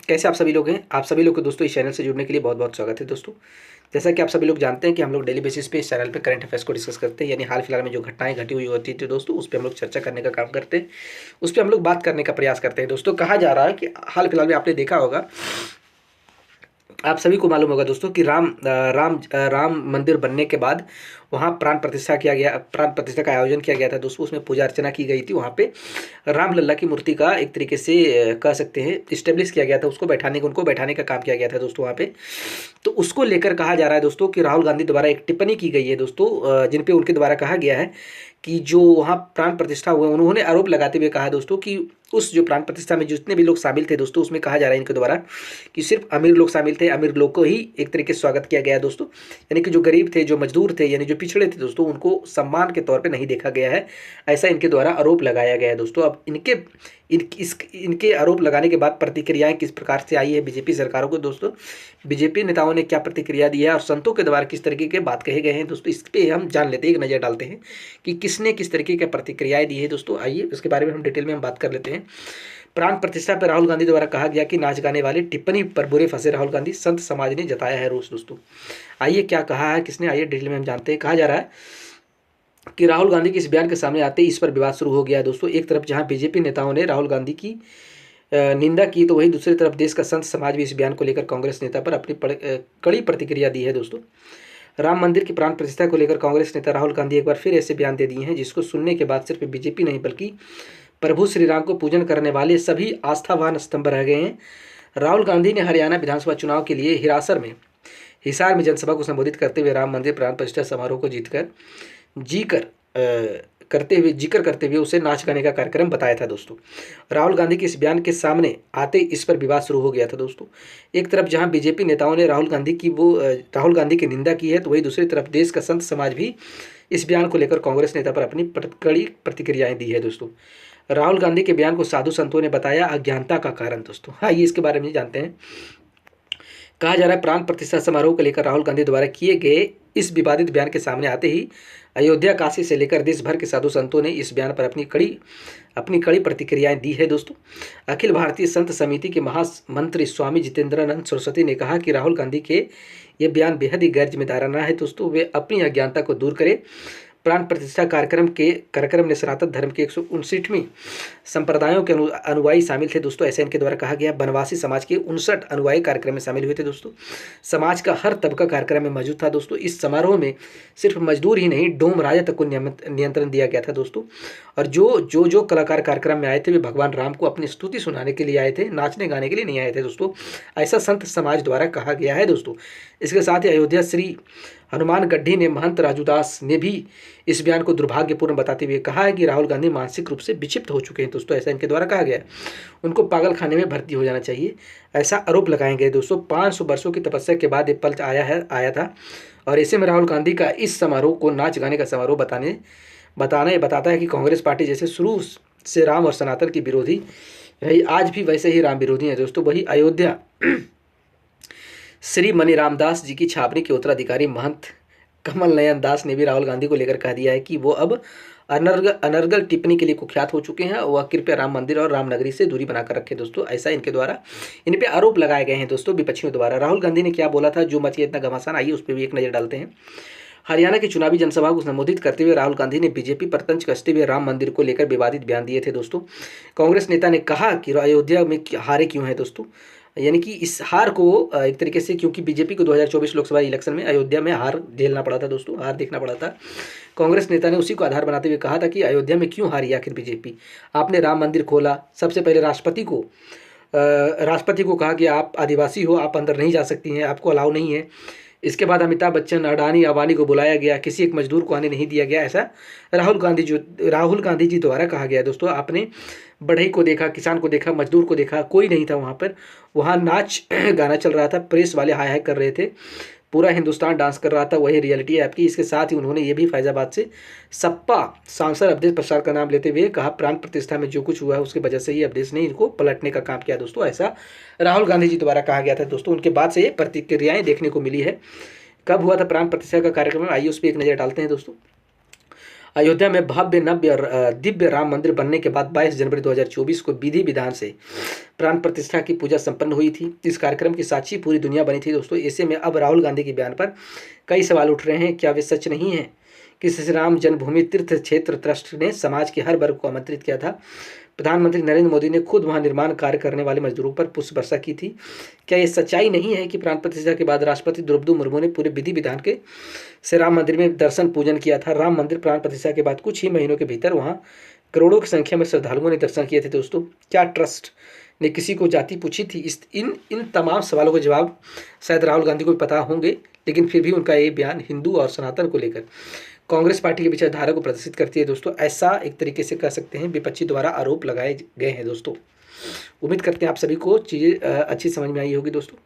कैसे आप सभी लोग हैं? आप सभी लोग को दोस्तों इस चैनल से जुड़ने के लिए बहुत बहुत स्वागत है दोस्तों। जैसा कि आप सभी लोग जानते हैं कि हम लोग डेली बेसिस पे इस चैनल पे करंट अफेयर्स को डिस्कस करते हैं, यानी हाल फिलहाल में जो घटनाएं घटी हुई होती थी दोस्तों, उस पर हम लोग चर्चा करने का काम करते हैं, उस पर हम लोग बात करने का प्रयास करते हैं। दोस्तों कहा जा रहा है कि हाल फिलहाल में आपने देखा होगा, आप सभी को मालूम होगा दोस्तों कि राम मंदिर बनने के बाद वहाँ प्राण प्रतिष्ठा का आयोजन किया गया था दोस्तों। उसमें पूजा अर्चना की गई थी। वहाँ पे राम लल्ला की मूर्ति का एक तरीके से कह सकते हैं इस्टेब्लिश किया गया था, उनको बैठाने का काम किया गया था दोस्तों वहाँ पे। तो उसको लेकर कहा जा रहा है दोस्तों कि राहुल गांधी द्वारा एक टिप्पणी की गई है दोस्तों, जिन पे उनके द्वारा कहा गया है कि जो वहाँ प्राण प्रतिष्ठा हुआ, उन्होंने आरोप लगाते हुए कहा दोस्तों कि उस जो प्राण प्रतिष्ठा में जितने भी लोग शामिल थे दोस्तों, उसमें कहा जा रहा है इनके द्वारा कि सिर्फ अमीर लोग शामिल थे, अमीर लोग को ही एक तरीके से स्वागत किया गया दोस्तों। यानी कि जो गरीब थे, जो मजदूर थे, यानी जो पिछड़े थे दोस्तों, उनको सम्मान के तौर पे नहीं देखा गया है, ऐसा इनके द्वारा आरोप लगाया गया है दोस्तों। अब इनके आरोप लगाने के बाद प्रतिक्रियाएं किस प्रकार से आई है बीजेपी सरकारों को दोस्तों, बीजेपी नेताओं ने क्या प्रतिक्रिया दी है और संतों के द्वारा किस तरीके के बात कहे गए हैं दोस्तों, इस पे हम जान लेते हैं, एक नज़र डालते हैं कि किसने किस तरीके की प्रतिक्रियाएं दी है दोस्तों। आइए इसके बारे में हम डिटेल में हम बात कर लेते हैं। प्राण प्रतिष्ठा पर राहुल गांधी द्वारा कहा गया कि नाच गाने वाली टिप्पणी पर बुरे फंसे राहुल गांधी, संत समाज ने जताया है रोष दोस्तों। आइए क्या कहा है किसने, आइए डिटेल में हम जानते हैं। कहा जा रहा है कि राहुल गांधी के इस बयान के सामने आते ही इस पर विवाद शुरू हो गया है दोस्तों। एक तरफ जहां बीजेपी नेताओं ने राहुल गांधी की निंदा की, तो वहीं दूसरी तरफ देश का संत समाज भी इस बयान को लेकर कांग्रेस नेता पर अपनी कड़ी प्रतिक्रिया दी है दोस्तों। राम मंदिर की प्राण प्रतिष्ठा को लेकर कांग्रेस नेता राहुल गांधी एक बार फिर ऐसे बयान दे दिए हैं जिसको सुनने के बाद सिर्फ बीजेपी नहीं बल्कि प्रभु श्री राम को पूजन करने वाले सभी आस्थावान स्तंभ रह गए हैं। राहुल गांधी ने हरियाणा विधानसभा चुनाव के लिए हिसार में जनसभा को संबोधित करते हुए राम मंदिर प्राण प्रतिष्ठा समारोह को जिक्र करते हुए उसे नाच गाने का कार्यक्रम बताया था दोस्तों। राहुल गांधी के इस बयान के सामने आते इस पर विवाद शुरू हो गया था दोस्तों। एक तरफ जहां बीजेपी नेताओं ने राहुल गांधी की निंदा की है, तो वहीं दूसरी तरफ देश का संत समाज भी इस बयान को लेकर कांग्रेस नेता पर अपनी कड़ी प्रतिक्रियाएं दी है दोस्तों। राहुल गांधी के बयान को साधु संतों ने बताया अज्ञानता का कारण दोस्तों। हाँ, ये इसके बारे में जानते हैं। कहा जा रहा है प्राण प्रतिष्ठा समारोह को लेकर राहुल गांधी द्वारा किए गए इस विवादित बयान के सामने आते ही अयोध्या, काशी से लेकर देश भर के साधु संतों ने इस बयान पर अपनी कड़ी प्रतिक्रियाएं दी है दोस्तों। अखिल भारतीय संत समिति के महामंत्री स्वामी जितेंद्रानंद सरस्वती ने कहा कि राहुल गांधी के ये बयान बेहद ही गैर जिम्मेदाराना है दोस्तों। वे अपनी अज्ञानता को दूर करें। प्राण प्रतिष्ठा कार्यक्रम में सनातन धर्म के 159वीं संप्रदायों के अनुयायी शामिल थे दोस्तों, ऐसा इनके द्वारा कहा गया। बनवासी समाज के 59 अनुयायी कार्यक्रम में शामिल हुए थे दोस्तों। समाज का हर तबका कार्यक्रम में मौजूद था दोस्तों। इस समारोह में सिर्फ मजदूर ही नहीं, डोम राजा तक को नियंत्रण दिया गया था दोस्तों। और जो कलाकार कार्यक्रम में आए थे वे भगवान राम को अपनी स्तुति सुनाने के लिए आए थे, नाचने गाने के लिए नहीं आए थे दोस्तों, ऐसा संत समाज द्वारा कहा गया है दोस्तों। इसके साथ ही अयोध्या श्री हनुमान गढ़ी ने महंत राजूदास ने भी इस बयान को दुर्भाग्यपूर्ण बताते हुए कहा है कि राहुल गांधी मानसिक रूप से विक्षिप्त हो चुके हैं दोस्तों, ऐसा इनके द्वारा कहा गया है। उनको पागल खाने में भर्ती हो जाना चाहिए, ऐसा आरोप लगाए गए दोस्तों। 500 वर्षों की तपस्या के बाद ये पल आया था, और ऐसे में राहुल गांधी का इस समारोह को नाच गाने का समारोह बताना ये बताता है कि कांग्रेस पार्टी जैसे शुरू से राम और सनातन की विरोधी रही, आज भी वैसे ही राम विरोधी है दोस्तों। वही अयोध्या श्री मनी रामदास जी की छावनी के उत्तराधिकारी महंत कमल नयन दास ने भी राहुल गांधी को लेकर कह दिया है कि वो अब अनर्गल टिप्पणी के लिए कुख्यात हो चुके हैं। वह कृपया राम मंदिर और रामनगरी से दूरी बनाकर रखे दोस्तों, ऐसा इनके द्वारा इन पे आरोप लगाए गए हैं दोस्तों विपक्षियों द्वारा। राहुल गांधी ने क्या बोला था जो मचिए इतना घमासान, आइए उस पर भी एक नज़र डालते हैं। हरियाणा की चुनावी जनसभा को संबोधित करते हुए राहुल गांधी ने बीजेपी पर तंज कसते हुए राम मंदिर को लेकर विवादित बयान दिए थे दोस्तों। कांग्रेस नेता ने कहा कि अयोध्या में हारे क्यों है दोस्तों, यानी कि इस हार को एक तरीके से, क्योंकि बीजेपी को 2024 लोकसभा इलेक्शन में अयोध्या में हार झेलना पड़ा था दोस्तों, हार देखना पड़ा था। कांग्रेस नेता ने उसी को आधार बनाते हुए कहा था कि अयोध्या में क्यों हारी आखिर बीजेपी, आपने राम मंदिर खोला, सबसे पहले राष्ट्रपति को कहा कि आप आदिवासी हो, आप अंदर नहीं जा सकती हैं, आपको अलाउ नहीं है। इसके बाद अमिताभ बच्चन, अडानी, अबानी को बुलाया गया, किसी एक मजदूर को आने नहीं दिया गया, ऐसा राहुल गांधी जी द्वारा कहा गया दोस्तों। आपने बढ़ई को देखा, किसान को देखा, मजदूर को देखा, कोई नहीं था वहाँ पर। वहाँ नाच गाना चल रहा था, प्रेस वाले हाय हाय कर रहे थे, पूरा हिंदुस्तान डांस कर रहा था, वही रियलिटी है आपकी। इसके साथ ही उन्होंने ये भी फैजाबाद से सपा सांसद अवधेश प्रसाद का नाम लेते हुए कहा प्राण प्रतिष्ठा में जो कुछ हुआ है उसकी वजह से ही अवधेश ने इनको पलटने का काम किया दोस्तों, ऐसा राहुल गांधी जी द्वारा कहा गया था दोस्तों। उनके बाद से ये प्रतिक्रियाएं देखने को मिली है। कब हुआ था प्राण प्रतिष्ठा का कार्यक्रम, आइए उस पर एक नज़र डालते हैं दोस्तों। अयोध्या में भव्य नव्य दिव्य राम मंदिर बनने के बाद 22 जनवरी 2024 को विधि विधान से प्राण प्रतिष्ठा की पूजा संपन्न हुई थी। इस कार्यक्रम की साक्षी पूरी दुनिया बनी थी दोस्तों। ऐसे में अब राहुल गांधी के बयान पर कई सवाल उठ रहे हैं। क्या वे सच नहीं है कि श्री राम जन्मभूमि तीर्थ क्षेत्र ट्रस्ट ने समाज के हर वर्ग को आमंत्रित किया था? प्रधानमंत्री नरेंद्र मोदी ने खुद वहां निर्माण कार्य करने वाले मजदूरों पर पुष्प वर्षा की थी। क्या यह सच्चाई नहीं है कि प्राण प्रतिष्ठा के बाद राष्ट्रपति द्रौपदी मुर्मू ने पूरे विधि विधान के से राम मंदिर में दर्शन पूजन किया था? राम मंदिर प्राण प्रतिष्ठा के बाद कुछ ही महीनों के भीतर वहां करोड़ों की संख्या में श्रद्धालुओं ने दर्शन किए थे दोस्तों। क्या ट्रस्ट ने किसी को जाति पूछी थी? इन तमाम सवालों के जवाब शायद राहुल गांधी को भी पता होंगे, लेकिन फिर भी उनका ये बयान हिंदू और सनातन को लेकर कांग्रेस पार्टी की विचारधारा को प्रदर्शित करती है दोस्तों। ऐसा एक तरीके से कह सकते हैं विपक्षी द्वारा आरोप लगाए गए हैं दोस्तों। उम्मीद करते हैं आप सभी को चीज़ें अच्छी समझ में आई होगी दोस्तों।